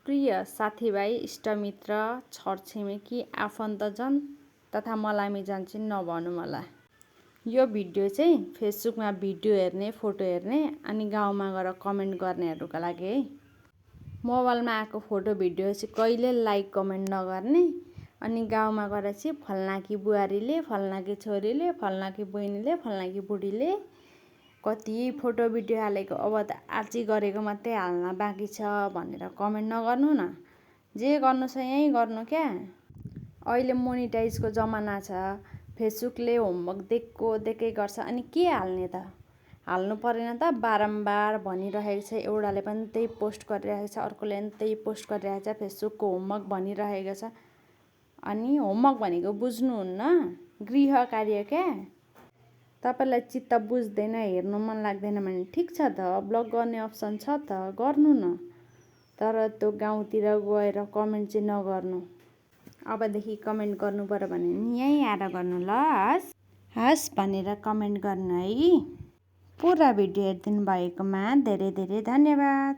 प्रिय साथीभाइ इष्टमित्र छरछिमेकी आफन्तजन तथा मलामीजन चाहिँ नभन्नु होला। यो भिडियो चाहिँ फेसबुकमा भिडियो हेर्ने फोटो हेर्ने अनि गाउँमा गएर कमेन्ट गर्नेहरूका लागि है। मोबाइलमा आएको फोटो भिडियो चाहिँ कहिले लाइक कमेन्ट नगर्ने अनि गाउँमा गएर चाहिँ फल्नाकी बुहारीले फल्नाकी छोरीले फल्नाकी बहिनीले फल्नाकी बुढीले कति फोटो भिडियो हालेको अब त आर्ची गरेको मात्रै हाल्न बाँकी छ भनेर कमेन्ट नगर्नु न। जे गर्नु छ यहीँ गर्नु क्या। अहिले मोनिटाइजको जमाना छ। फेसबुकले होमवर्क देखेकै गर्छ अनि के हाल्ने त? हाल्नु परेन त? बारम्बार भनिरहेको छ। एउटाले पनि त्यही पोस्ट गरिरहेको छ, अर्कोले पनि त्यही पोस्ट गरिरहेको छ। फेसबुकको होमवर्क भनिरहेको छ। अनि होमवर्क भनेको बुझ्नुहुन्न? गृह कार्य क्या। तपाईँलाई चित्त बुझ्दैन, हेर्नु मन लाग्दैन भने ठिक छ त, ब्लक गर्ने अप्सन छ त, गर्नु न। तर त्यो गाउँतिर गएर कमेन्ट चाहिँ नगर्नु। अबदेखि कमेन्ट गर्नु पर्यो भने यहीँ आएर गर्नु ल। हस् भनेर कमेन्ट गर्नु है। पुरा भिडियो हेरिदिनु भएकोमा धेरै धेरै धन्यवाद।